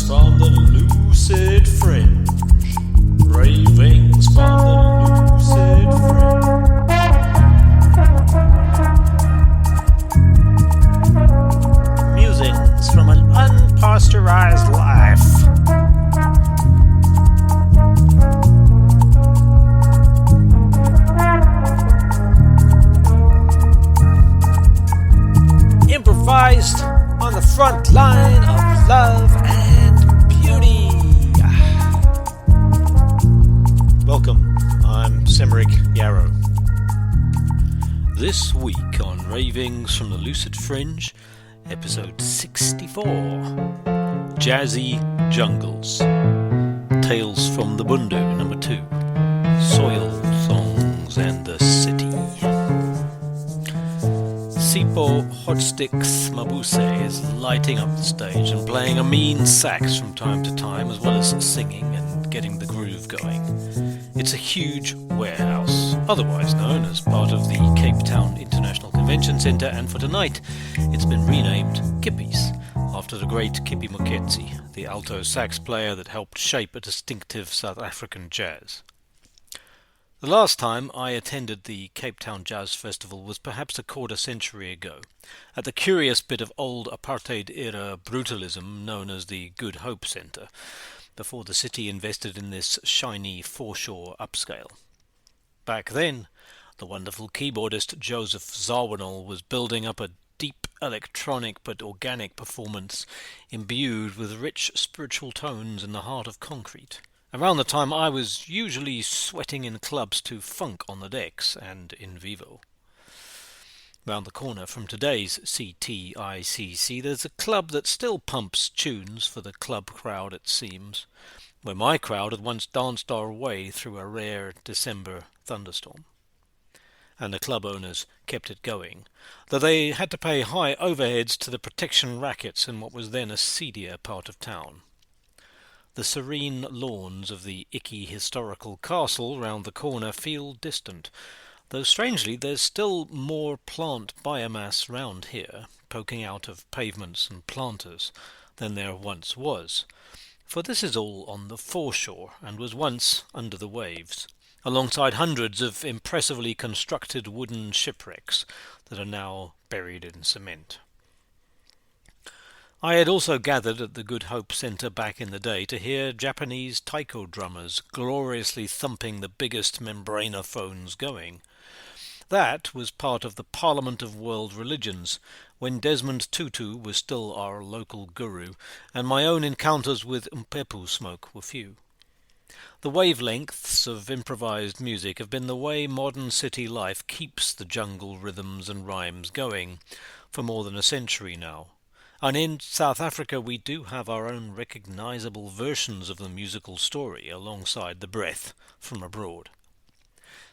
from the lucid fringe. Ravings from the lucid fringe. Musings from an unpasteurized life. Improvised on the front line of love and beauty. Welcome, I'm Semeric Yarrow. This week on Ravings from the Lucid Fringe, episode 64, Jazzy Jungles, Tales from the Bundu, number 2, Soil Songs and the City. Sipo Hotsticks Mabuse is lighting up the stage and playing a mean sax from time to time, as well as singing and getting the groove going. It's a huge warehouse, otherwise known as part of the Cape Town International Convention Centre, and for tonight it's been renamed Kippies, after the great Kippi Moketsi, the alto sax player that helped shape a distinctive South African jazz. The last time I attended the Cape Town Jazz Festival was perhaps a quarter century ago, at the curious bit of old apartheid-era brutalism known as the Good Hope Centre, before the city invested in this shiny foreshore upscale. Back then, the wonderful keyboardist Joseph Zawinul was building up a deep electronic but organic performance imbued with rich spiritual tones in the heart of concrete. Around the time I was usually sweating in clubs to funk on the decks and in vivo. Round the corner from today's CTICC there's a club that still pumps tunes for the club crowd, it seems, where my crowd had once danced our way through a rare December thunderstorm. And the club owners kept it going, though they had to pay high overheads to the protection rackets in what was then a seedier part of town. The serene lawns of the icky historical castle round the corner feel distant, though strangely there's still more plant biomass round here, poking out of pavements and planters, than there once was, for this is all on the foreshore and was once under the waves, alongside hundreds of impressively constructed wooden shipwrecks that are now buried in cement. I had also gathered at the Good Hope Centre back in the day to hear Japanese taiko drummers gloriously thumping the biggest membranophones going. That was part of the Parliament of World Religions, when Desmond Tutu was still our local guru, and my own encounters with umpepu smoke were few. The wavelengths of improvised music have been the way modern city life keeps the jungle rhythms and rhymes going for more than a century now. And in South Africa we do have our own recognisable versions of the musical story alongside the breath from abroad.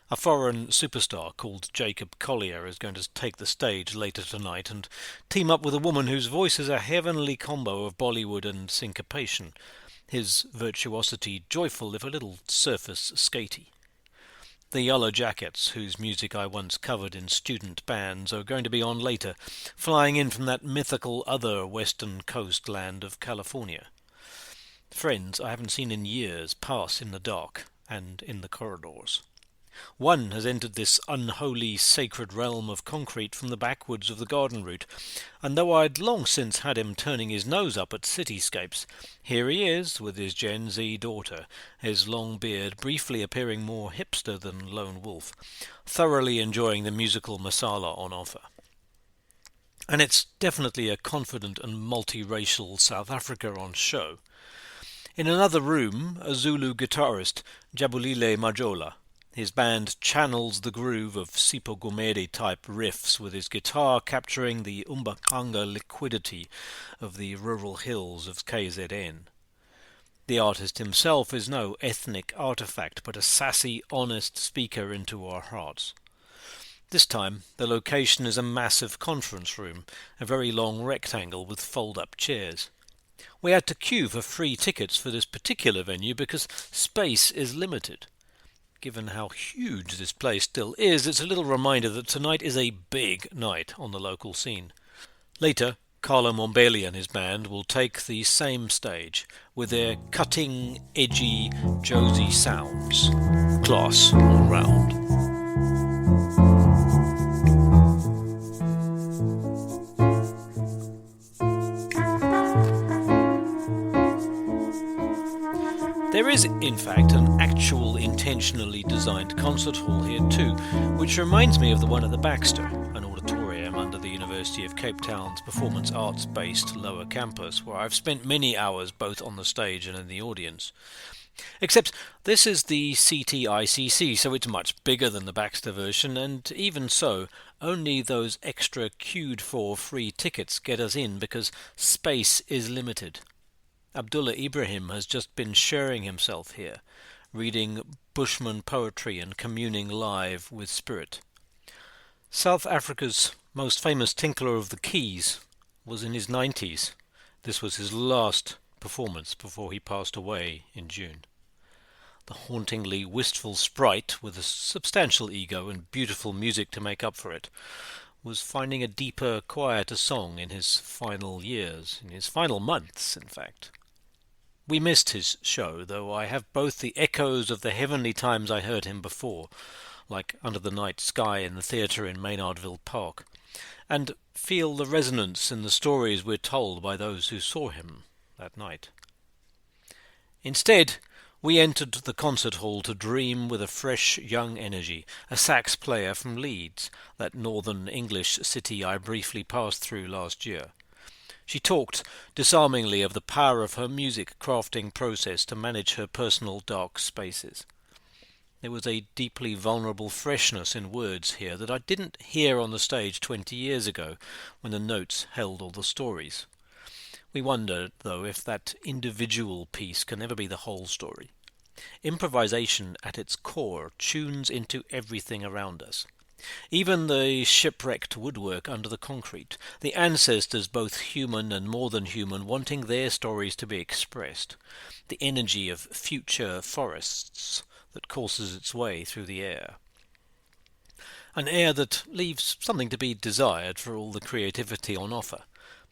A foreign superstar called Jacob Collier is going to take the stage later tonight and team up with a woman whose voice is a heavenly combo of Bollywood and syncopation, his virtuosity joyful if a little surface skatey. The Yellow Jackets, whose music I once covered in student bands, are going to be on later, flying in from that mythical other western coast land of California. Friends I haven't seen in years pass in the dark and in the corridors. One has entered this unholy sacred realm of concrete from the backwoods of the garden route, and though I'd long since had him turning his nose up at cityscapes, here he is with his Gen Z daughter, his long beard briefly appearing more hipster than lone wolf, thoroughly enjoying the musical masala on offer. And it's definitely a confident and multiracial South Africa on show. In another room, a Zulu guitarist, Jabulile Majola. His band channels the groove of Sipho Gumede-type riffs with his guitar capturing the umbakanga liquidity of the rural hills of KZN. The artist himself is no ethnic artifact, but a sassy, honest speaker into our hearts. This time, the location is a massive conference room, a very long rectangle with fold-up chairs. We had to queue for free tickets for this particular venue because space is limited. Given how huge this place still is, it's a little reminder that tonight is a big night on the local scene. Later, Carlo Mombelli and his band will take the same stage with their cutting, edgy, Jazzy sounds. Class all round. There is, in fact, an actual intentionally designed concert hall here too, which reminds me of the one at the Baxter, an auditorium under the University of Cape Town's performance arts-based lower campus, where I've spent many hours both on the stage and in the audience. Except this is the CTICC, so it's much bigger than the Baxter version, and even so, only those extra queued for free tickets get us in because space is limited. Abdullah Ibrahim has just been sharing himself here, reading Bushman poetry and communing live with spirit. South Africa's most famous tinkler of the keys was in his 90s. This was his last performance before he passed away in June. The hauntingly wistful sprite, with a substantial ego and beautiful music to make up for it, was finding a deeper, quieter song in his final years, in his final months, in fact. We missed his show, though I have both the echoes of the heavenly times I heard him before, like Under the Night Sky in the theatre in Maynardville Park, and feel the resonance in the stories we're told by those who saw him that night. Instead, we entered the concert hall to dream with a fresh young energy, a sax player from Leeds, that northern English city I briefly passed through last year. She talked disarmingly of the power of her music crafting process to manage her personal dark spaces. There was a deeply vulnerable freshness in words here that I didn't hear on the stage 20 years ago, when the notes held all the stories. We wonder, though, if that individual piece can ever be the whole story. Improvisation at its core tunes into everything around us. Even the shipwrecked woodwork under the concrete, the ancestors both human and more than human wanting their stories to be expressed, the energy of future forests that courses its way through the air. An air that leaves something to be desired for all the creativity on offer.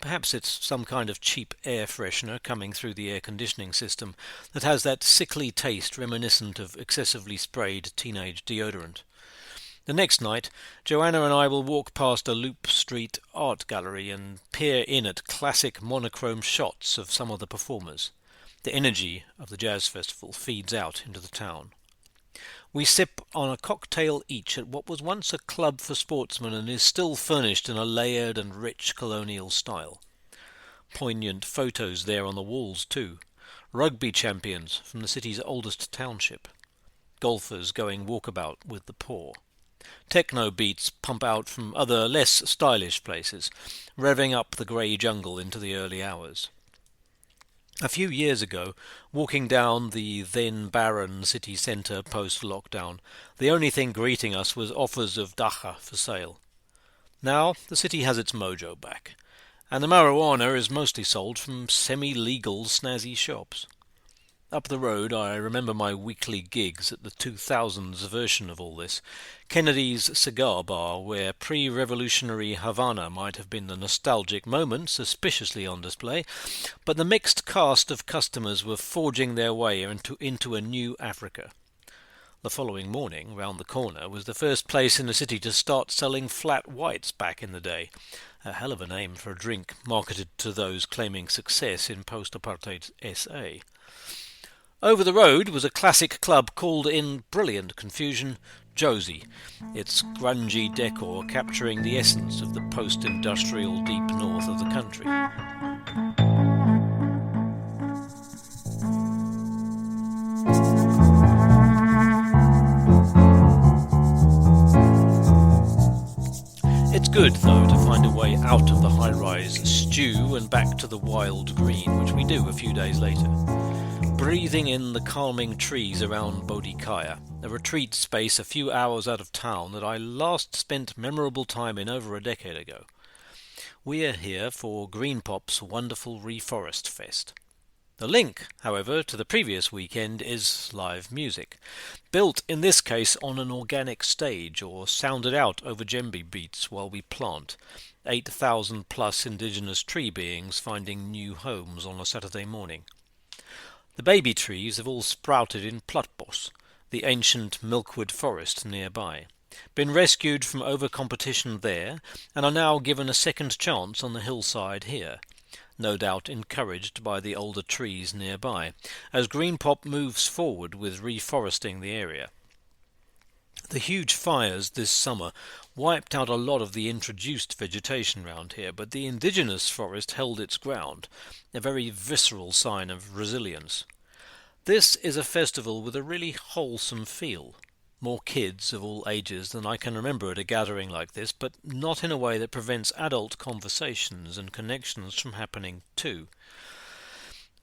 Perhaps it's some kind of cheap air freshener coming through the air conditioning system that has that sickly taste reminiscent of excessively sprayed teenage deodorant. The next night, Joanna and I will walk past a Loop Street art gallery and peer in at classic monochrome shots of some of the performers. The energy of the jazz festival feeds out into the town. We sip on a cocktail each at what was once a club for sportsmen and is still furnished in a layered and rich colonial style. Poignant photos there on the walls too. Rugby champions from the city's oldest township. Golfers going walkabout with the poor. Techno beats pump out from other less stylish places, revving up the grey jungle into the early hours. A few years ago, walking down the then barren city centre post-lockdown, the only thing greeting us was offers of dacha for sale. Now the city has its mojo back, and the marijuana is mostly sold from semi-legal snazzy shops. Up the road, I remember my weekly gigs at the 2000s version of all this, Kennedy's Cigar Bar, where pre-revolutionary Havana might have been the nostalgic moment suspiciously on display, but the mixed cast of customers were forging their way into a new Africa. The following morning, round the corner, was the first place in the city to start selling flat whites back in the day. A hell of a name for a drink marketed to those claiming success in post-apartheid SA. Over the road was a classic club called, in brilliant confusion, Jazzy, its grungy decor capturing the essence of the post-industrial deep north of the country. It's good, though, to find a way out of the high-rise stew and back to the wild green, which we do a few days later. Breathing in the calming trees around Bodikaya, a retreat space a few hours out of town that I last spent memorable time in over a decade ago. We are here for Green Pop's wonderful Reforest Fest. The link, however, to the previous weekend is live music, built in this case on an organic stage or sounded out over djembe beats while we plant. 8,000 plus indigenous tree beings finding new homes on a Saturday morning. The baby trees have all sprouted in Platbos, the ancient milkwood forest nearby, been rescued from over-competition there, and are now given a second chance on the hillside here, no doubt encouraged by the older trees nearby, as Green Pop moves forward with reforesting the area. The huge fires this summer wiped out a lot of the introduced vegetation round here, but the indigenous forest held its ground, a very visceral sign of resilience. This is a festival with a really wholesome feel. More kids of all ages than I can remember at a gathering like this, but not in a way that prevents adult conversations and connections from happening too.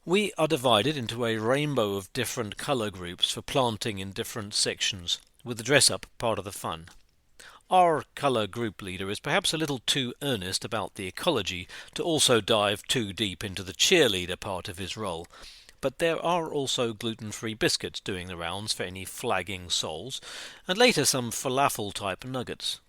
We are divided into a rainbow of different colour groups for planting in different sections, with the dress-up part of the fun. Our colour group leader is perhaps a little too earnest about the ecology to also dive too deep into the cheerleader part of his role, but there are also gluten-free biscuits doing the rounds for any flagging souls, and later some falafel-type nuggets.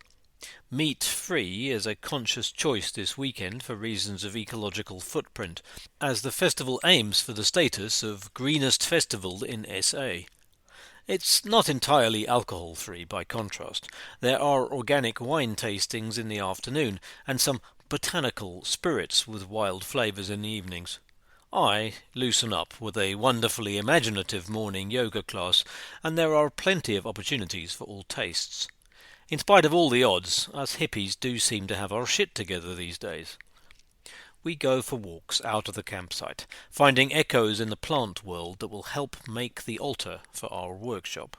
Meat-free is a conscious choice this weekend for reasons of ecological footprint, as the festival aims for the status of greenest festival in SA. It's not entirely alcohol-free, by contrast. There are organic wine tastings in the afternoon, and some botanical spirits with wild flavours in the evenings. I loosen up with a wonderfully imaginative morning yoga class, and there are plenty of opportunities for all tastes. In spite of all the odds, us hippies do seem to have our shit together these days. We go for walks out of the campsite, finding echoes in the plant world that will help make the altar for our workshop.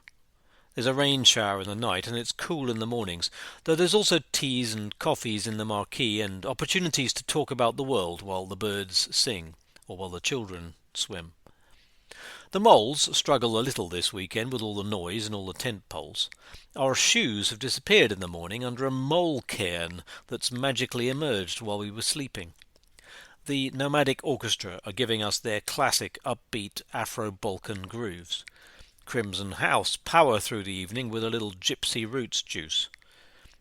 There's a rain shower in the night, and it's cool in the mornings, though there's also teas and coffees in the marquee and opportunities to talk about the world while the birds sing, or while the children swim. The moles struggle a little this weekend with all the noise and all the tent poles. Our shoes have disappeared in the morning under a mole cairn that's magically emerged while we were sleeping. The Nomadic Orchestra are giving us their classic upbeat Afro-Balkan grooves. Crimson House power through the evening with a little gypsy roots juice.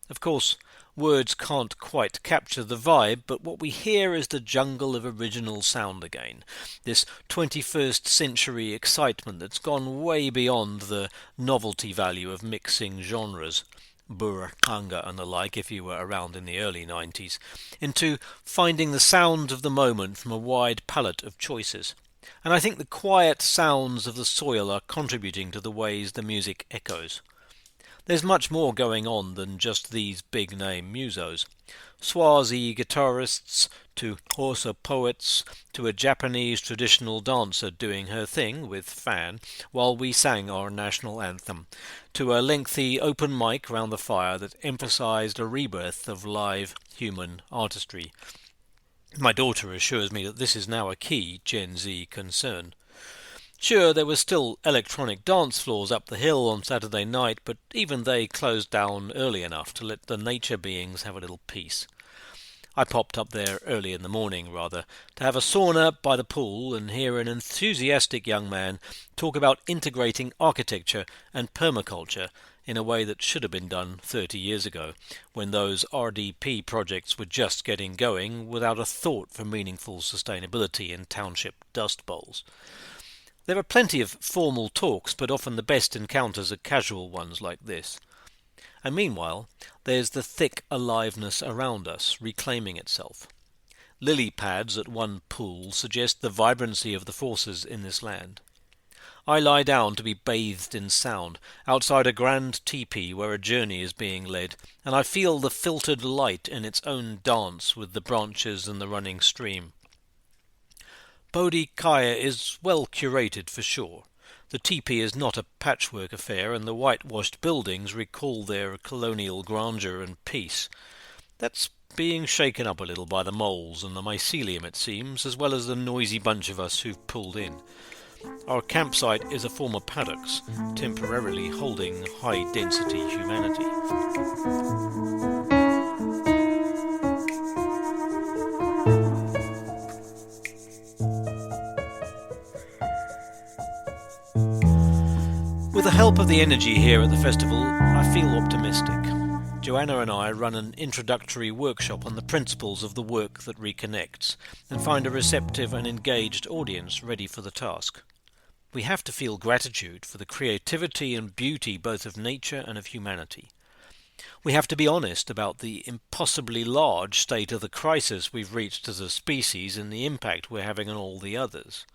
Of course, words can't quite capture the vibe, but what we hear is the jungle of original sound again. This 21st century excitement that's gone way beyond the novelty value of mixing genres, burranga and the like if you were around in the early 90s, into finding the sound of the moment from a wide palette of choices. And I think the quiet sounds of the soil are contributing to the ways the music echoes. There's much more going on than just these big-name musos. Swazi guitarists, to Xhosa poets, to a Japanese traditional dancer doing her thing with fan while we sang our national anthem, to a lengthy open mic round the fire that emphasized a rebirth of live human artistry. My daughter assures me that this is now a key Gen Z concern. Sure, there were still electronic dance floors up the hill on Saturday night, but even they closed down early enough to let the nature beings have a little peace. I popped up there early in the morning, rather, to have a sauna by the pool and hear an enthusiastic young man talk about integrating architecture and permaculture in a way that should have been done 30 years ago, when those RDP projects were just getting going without a thought for meaningful sustainability in township dust bowls. There are plenty of formal talks, but often the best encounters are casual ones like this. And meanwhile, there's the thick aliveness around us, reclaiming itself. Lily pads at one pool suggest the vibrancy of the forces in this land. I lie down to be bathed in sound, outside a grand teepee where a journey is being led, and I feel the filtered light in its own dance with the branches and the running stream. Bodhi Kaya is well curated for sure. The teepee is not a patchwork affair, and the whitewashed buildings recall their colonial grandeur and peace. That's being shaken up a little by the moles and the mycelium, it seems, as well as the noisy bunch of us who've pulled in. Our campsite is a former paddocks, temporarily holding high-density humanity. With the help of the energy here at the festival, I feel optimistic. Joanna and I run an introductory workshop on the principles of the work that reconnects, and find a receptive and engaged audience ready for the task. We have to feel gratitude for the creativity and beauty both of nature and of humanity. We have to be honest about the impossibly large state of the crisis we've reached as a species and the impact we're having on all the others.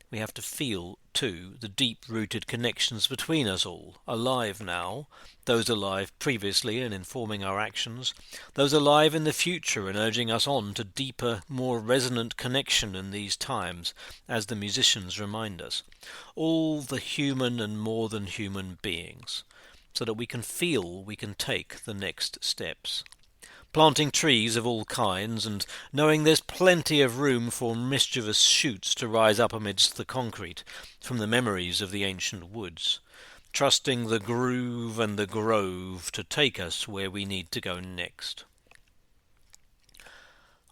We have to feel, too, the deep-rooted connections between us all, alive now, those alive previously and informing our actions, those alive in the future and urging us on to deeper, more resonant connection in these times, as the musicians remind us, all the human and more than human beings, so that we can feel we can take the next steps. Planting trees of all kinds and knowing there's plenty of room for mischievous shoots to rise up amidst the concrete from the memories of the ancient woods, trusting the groove and the grove to take us where we need to go next.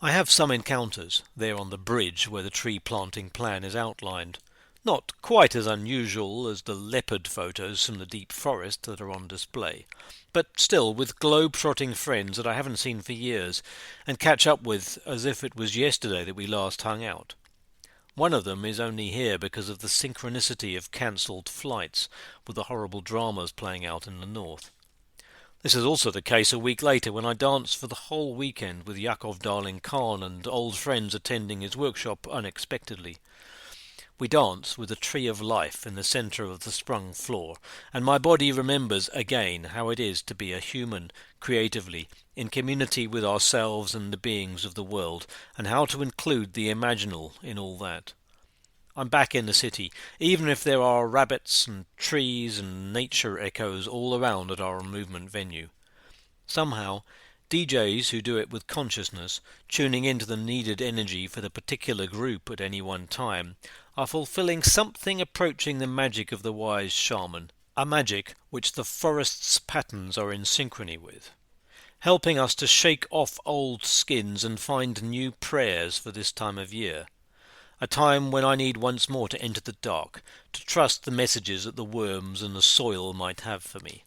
I have some encounters there on the bridge where the tree planting plan is outlined. Not quite as unusual as the leopard photos from the deep forest that are on display, but still with globe-trotting friends that I haven't seen for years, and catch up with as if it was yesterday that we last hung out. One of them is only here because of the synchronicity of cancelled flights, with the horrible dramas playing out in the north. This is also the case a week later when I danced for the whole weekend with Yakov Darling Khan and old friends attending his workshop unexpectedly. We dance with a tree of life in the centre of the sprung floor, and my body remembers again how it is to be a human, creatively, in community with ourselves and the beings of the world, and how to include the imaginal in all that. I'm back in the city, even if there are rabbits and trees and nature echoes all around at our movement venue. Somehow, DJs who do it with consciousness, tuning into the needed energy for the particular group at any one time, are fulfilling something approaching the magic of the wise shaman, a magic which the forest's patterns are in synchrony with, helping us to shake off old skins and find new prayers for this time of year, a time when I need once more to enter the dark, to trust the messages that the worms and the soil might have for me,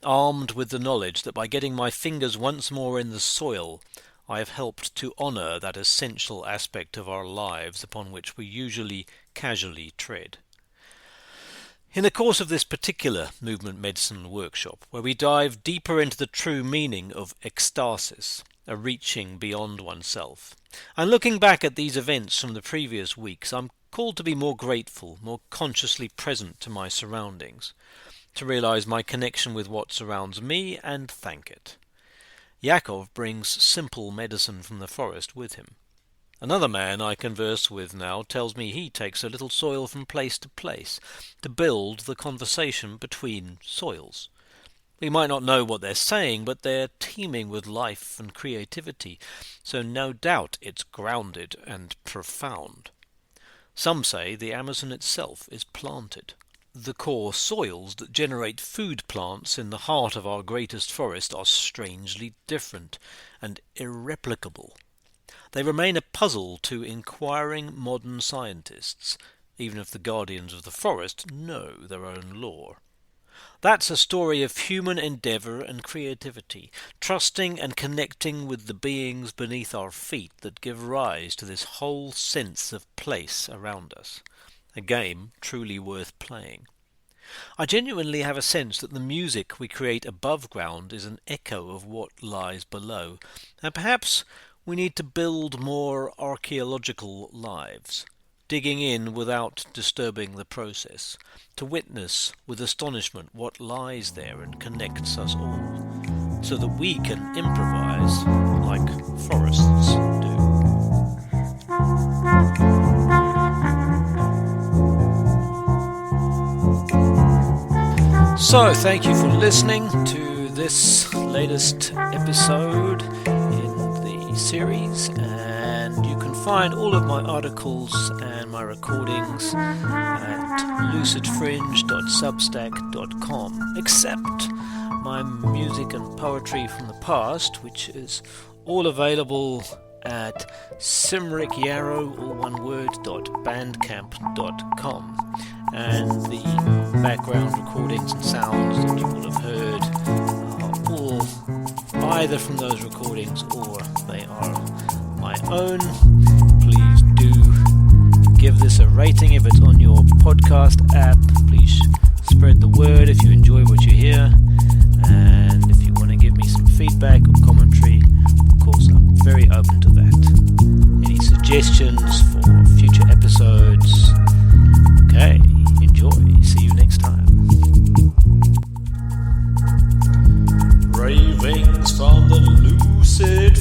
armed with the knowledge that by getting my fingers once more in the soil, I have helped to honour that essential aspect of our lives upon which we usually casually tread. In the course of this particular movement medicine workshop, where we dive deeper into the true meaning of ecstasis, a reaching beyond oneself, and looking back at these events from the previous weeks, I'm called to be more grateful, more consciously present to my surroundings, to realise my connection with what surrounds me and thank it. Yakov brings simple medicine from the forest with him. Another man I converse with now tells me he takes a little soil from place to place to build the conversation between soils. We might not know what they're saying, but they're teeming with life and creativity, so no doubt it's grounded and profound. Some say the Amazon itself is planted. The core soils that generate food plants in the heart of our greatest forest are strangely different and irreplicable. They remain a puzzle to inquiring modern scientists, even if the guardians of the forest know their own lore. That's a story of human endeavour and creativity, trusting and connecting with the beings beneath our feet that give rise to this whole sense of place around us. A game truly worth playing. I genuinely have a sense that the music we create above ground is an echo of what lies below, and perhaps we need to build more archaeological lives, digging in without disturbing the process, to witness with astonishment what lies there and connects us all, so that we can improvise like forests do. So, thank you for listening to this latest episode in the series, and you can find all of my articles and my recordings at lucidfringe.substack.com, except my music and poetry from the past, which is all available at simricyarrow, all one word, .bandcamp.com, and the background recordings and sounds that you will have heard are all either from those recordings or they are my own. Please do give this a rating if it's on your podcast app. Please spread the word if you enjoy what you hear. And if you want to give me some feedback or commentary, of course, I'm very open to that. Any suggestions for future episodes? Okay, enjoy. See you next time. Ravings from the lucid